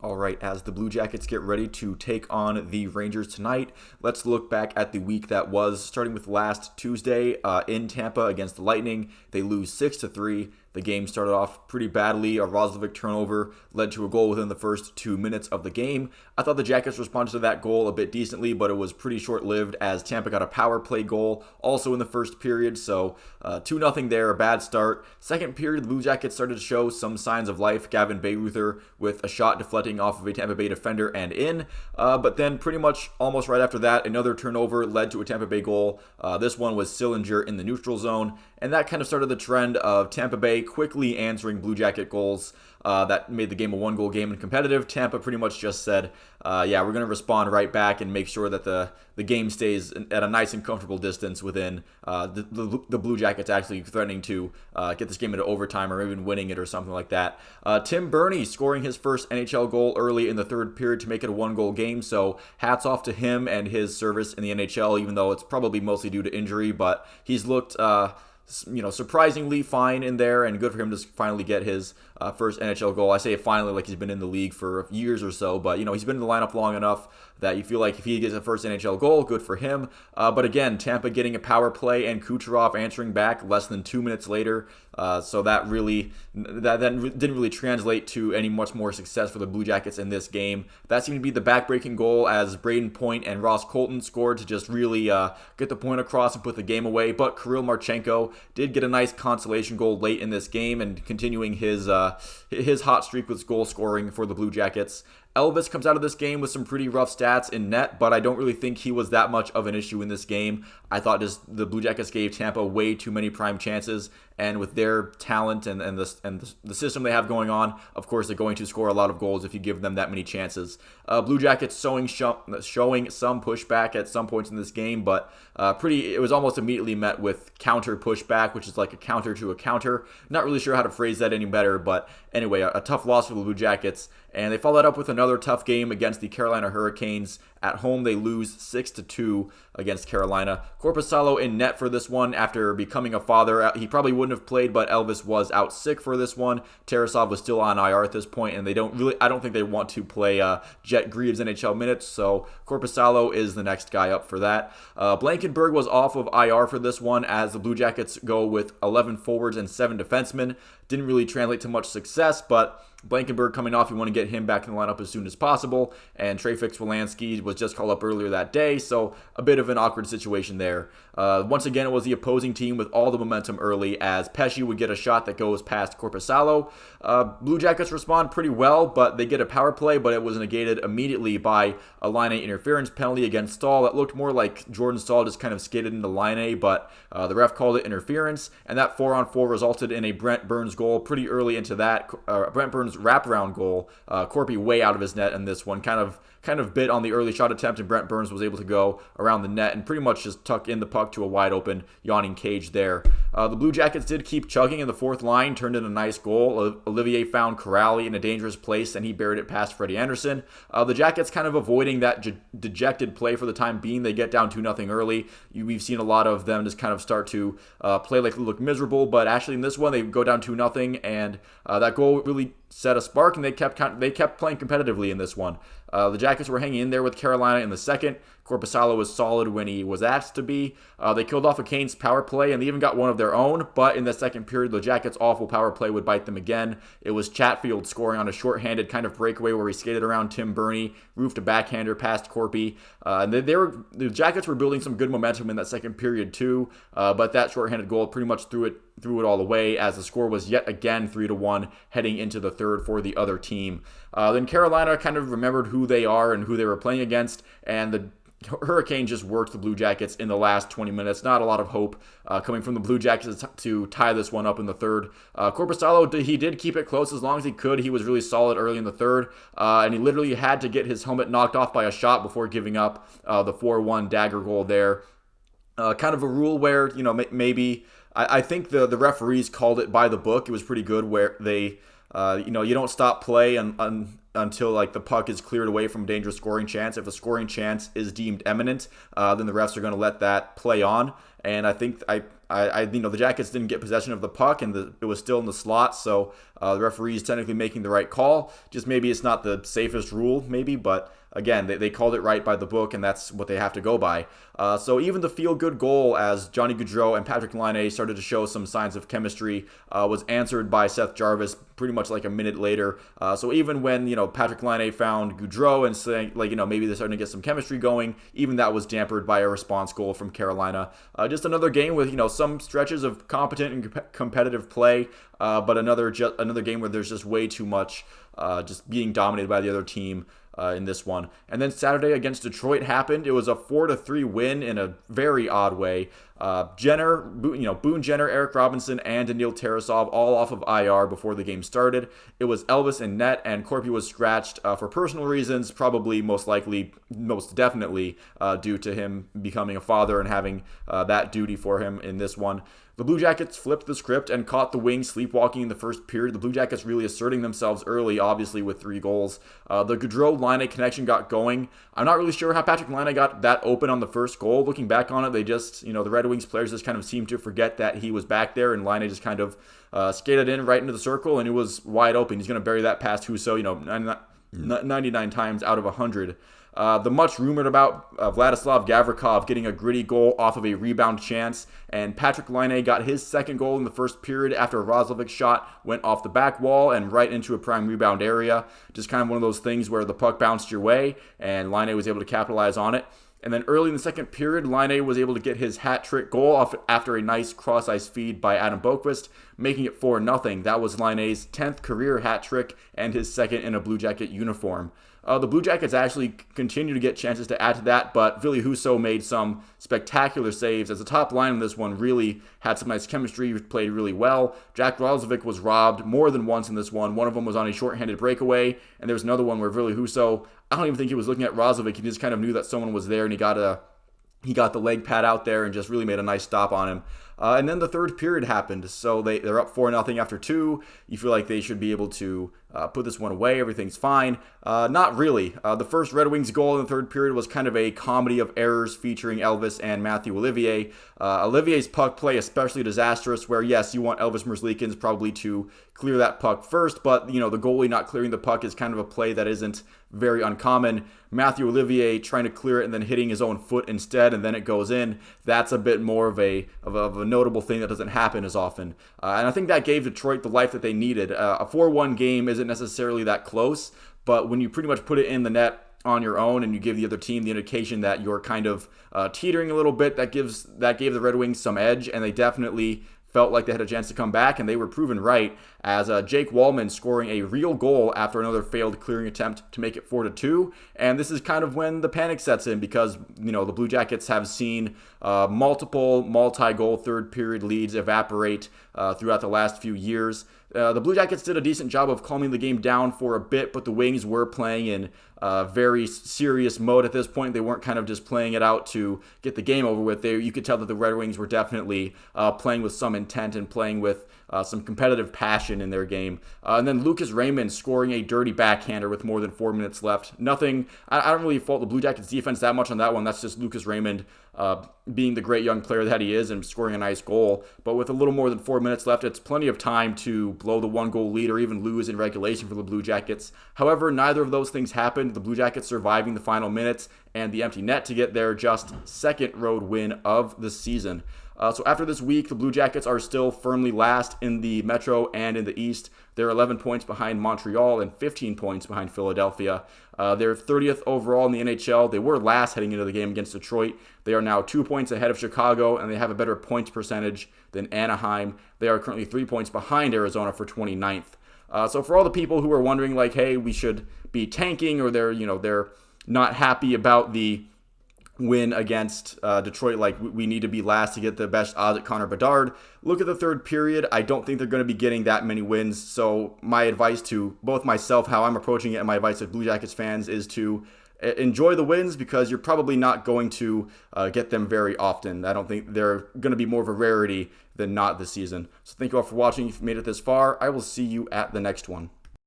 All right, as the Blue Jackets get ready to take on the Rangers tonight, let's look back at the week that was, starting with last Tuesday in Tampa against the Lightning. They lose 6-3. The game started off pretty badly. A Roslovic turnover led to a goal within the first 2 minutes of the game. I thought the Jackets responded to that goal a bit decently, but it was pretty short-lived as Tampa got a power play goal also in the first period. So 2-0 there, a bad start. Second period, the Blue Jackets started to show some signs of life. Gavin Bayreuther with a shot deflecting off of a Tampa Bay defender and in. But then pretty much almost right after that, another turnover led to a Tampa Bay goal. This one was Sillinger in the neutral zone. And that kind of started the trend of Tampa Bay quickly answering Blue Jacket goals. That made the game a one-goal game and competitive. Tampa pretty much just said, yeah, we're going to respond right back and make sure that the game stays at a nice and comfortable distance within the Blue Jackets actually threatening to get this game into overtime or even winning it or something like that. Tim Burney scoring his first NHL goal early in the third period to make it a one-goal game, so hats off to him and his service in the NHL, even though it's probably mostly due to injury, but he's looked surprisingly fine in there, and good for him to finally get his first NHL goal. I say finally like he's been in the league for years or so, but he's been in the lineup long enough that you feel like if he gets a first NHL goal, good for him. But again, Tampa getting a power play and Kucherov answering back less than 2 minutes later. So that didn't really translate to any much more success for the Blue Jackets in this game. That seemed to be the backbreaking goal as Braden Point and Ross Colton scored to just really get the point across and put the game away. But Kirill Marchenko did get a nice consolation goal late in this game and continuing his hot streak with goal scoring for the Blue Jackets. Elvis comes out of this game with some pretty rough stats in net, but I don't really think he was that much of an issue in this game. I thought just the Blue Jackets gave Tampa way too many prime chances, and with their talent and the system they have going on, of course they're going to score a lot of goals if you give them that many chances. Blue Jackets showing some pushback at some points in this game, but it was almost immediately met with counter pushback, which is like a counter to a counter. Not really sure how to phrase that any better, but anyway, a tough loss for the Blue Jackets. And they followed up with another tough game against the Carolina Hurricanes. At home, they lose 6-2 against Carolina. Korpisalo in net for this one after becoming a father. He probably wouldn't have played, but Elvis was out sick for this one. Tarasov was still on IR at this point, and I don't think they want to play Jet Greaves NHL minutes, so Korpisalo is the next guy up for that. Blankenberg was off of IR for this one as the Blue Jackets go with 11 forwards and 7 defensemen. Didn't really translate to much success, but Blankenberg coming off, you want to get him back in the lineup as soon as possible, and Trey Fix-Wolansky was just called up earlier that day, so a bit of an awkward situation there. Once again, it was the opposing team with all the momentum early as Pesce would get a shot that goes past Korpisalo. Blue Jackets respond pretty well, but they get a power play, but it was negated immediately by a line A interference penalty against Stahl that looked more like Jordan Stahl just kind of skated into line A, but the ref called it interference, and that 4-on-4 resulted in a Brent Burns goal pretty early into that. Brent Burns wraparound goal. Corpy way out of his net in this one, kind of bit on the early shot attempt, and Brent Burns was able to go around the net and pretty much just tuck in the puck to a wide open yawning cage there. The Blue Jackets did keep chugging in the fourth line, turned in a nice goal. Olivier found Corrali in a dangerous place, and he buried it past Freddie Anderson. The Jackets kind of avoiding that dejected play for the time being. They get down 2-0 early. We've seen a lot of them just kind of start to play like they look miserable, but actually in this one they go down 2-0, and that goal really set a spark, and they kept playing competitively in this one. The Jackets were hanging in there with Carolina in the second. Korpisalo was solid when he was asked to be. They killed off a Canes power play, and they even got one of their own, but in the second period, the Jackets' awful power play would bite them again. It was Chatfield scoring on a shorthanded kind of breakaway where he skated around Tim Burney, roofed a backhander past Corpy. The Jackets were building some good momentum in that second period too, but that shorthanded goal pretty much threw it all away as the score was yet again 3-1 heading into the third for the other team. Then Carolina kind of remembered who they are and who they were playing against, and the Hurricanes just worked the Blue Jackets in the last 20 minutes. Not a lot of hope coming from the Blue Jackets to tie this one up in the third. Korpisalo, he did keep it close as long as he could. He was really solid early in the third, and he literally had to get his helmet knocked off by a shot before giving up the 4-1 dagger goal there. Kind of a rule where, maybe I think the referees called it by the book. It was pretty good where they, you don't stop play until like the puck is cleared away from a dangerous scoring chance. If a scoring chance is deemed imminent, then the refs are going to let that play on. And I think The Jackets didn't get possession of the puck, and it was still in the slot, so the referee's technically making the right call. Just maybe it's not the safest rule, but again, they called it right by the book, and that's what they have to go by. So even the feel-good goal, as Johnny Gaudreau and Patrick Laine started to show some signs of chemistry, was answered by Seth Jarvis pretty much like a minute later. So even when Patrick Laine found Gaudreau and saying maybe they're starting to get some chemistry going, even that was dampened by a response goal from Carolina. Just another game with some stretches of competent and competitive play, but another game where there's just way too much just being dominated by the other team. In this one. And then Saturday against Detroit happened. It was a 4-3 win in a very odd way. Boone Jenner, Eric Robinson, and Daniil Tarasov all off of IR before the game started. It was Elvis in net, and Corpy was scratched for personal reasons, probably most definitely due to him becoming a father and having that duty for him in this one. The Blue Jackets flipped the script and caught the Wings sleepwalking in the first period. The Blue Jackets really asserting themselves early, obviously with 3 goals. The Gaudreau-Laine connection got going. I'm not really sure how Patrick Laine got that open on the first goal. Looking back on it, they just, the Red Wings players just kind of seemed to forget that he was back there, and Laine just kind of skated in right into the circle, and it was wide open. He's going to bury that past Husso, 99 times out of 100. The much rumored about Vladislav Gavrikov getting a gritty goal off of a rebound chance, and Patrick Laine got his second goal in the first period after a Roslovic shot went off the back wall and right into a prime rebound area. Just kind of one of those things where the puck bounced your way, and Laine was able to capitalize on it. And then early in the second period, Laine was able to get his hat-trick goal off after a nice cross-ice feed by Adam Boqvist, making it 4-0. That was Laine's 10th career hat-trick and his second in a Blue Jacket uniform. The Blue Jackets actually continue to get chances to add to that, but Ville Husso made some spectacular saves as the top line in this one really had some nice chemistry, played really well. Jack Roslovic was robbed more than once in this one. One of them was on a shorthanded breakaway, and there was another one where Ville Husso, I don't even think he was looking at Roslovic. He just kind of knew that someone was there, and he got the leg pad out there and just really made a nice stop on him. And then the third period happened. So they're up 4-0 after 2. You feel like they should be able to put this one away. Everything's fine. Not really. The first Red Wings goal in the third period was kind of a comedy of errors featuring Elvis and Matthew Olivier. Olivier's puck play especially disastrous, where yes, you want Elvis Merzlikins probably to clear that puck first, but the goalie not clearing the puck is kind of a play that isn't very uncommon. Matthew Olivier trying to clear it and then hitting his own foot instead, and then it goes in. That's a bit more of a notable thing that doesn't happen as often. And I think that gave Detroit the life that they needed. A 4-1 game isn't necessarily that close, but when you pretty much put it in the net on your own and you give the other team the indication that you're kind of teetering a little bit, that gave the Red Wings some edge, and they definitely felt like they had a chance to come back, and they were proven right as Jake Wallman scoring a real goal after another failed clearing attempt to make it 4-2. And this is kind of when the panic sets in, because the Blue Jackets have seen multiple multi-goal third period leads evaporate throughout the last few years. The Blue Jackets did a decent job of calming the game down for a bit, but the Wings were playing in very serious mode at this point. They weren't kind of just playing it out to get the game over with. You could tell that the Red Wings were definitely playing with some intent and playing with some competitive passion in their game. And then Lucas Raymond scoring a dirty backhander with more than 4 minutes left. Nothing, I don't really fault the Blue Jackets defense that much on that one. That's just Lucas Raymond being the great young player that he is and scoring a nice goal. But with a little more than 4 minutes left, it's plenty of time to blow the 1-goal lead or even lose in regulation for the Blue Jackets. However, neither of those things happened. The Blue Jackets surviving the final minutes and the empty net to get their just second road win of the season. So after this week, the Blue Jackets are still firmly last in the Metro and in the East. They're 11 points behind Montreal and 15 points behind Philadelphia. They're 30th overall in the NHL. They were last heading into the game against Detroit. They are now 2 points ahead of Chicago, and they have a better points percentage than Anaheim. They are currently 3 points behind Arizona for 29th. So for all the people who are wondering, like, hey, we should be tanking, or they're not happy about the win against Detroit, like we need to be last to get the best odds at Connor Bedard. Look at the third period. I don't think they're going to be getting that many wins. So my advice to both myself, how I'm approaching it, and my advice to Blue Jackets fans is to enjoy the wins, because you're probably not going to get them very often. I don't think they're going to be more of a rarity than not this season. So thank you all for watching. If you made it this far, I will see you at the next one.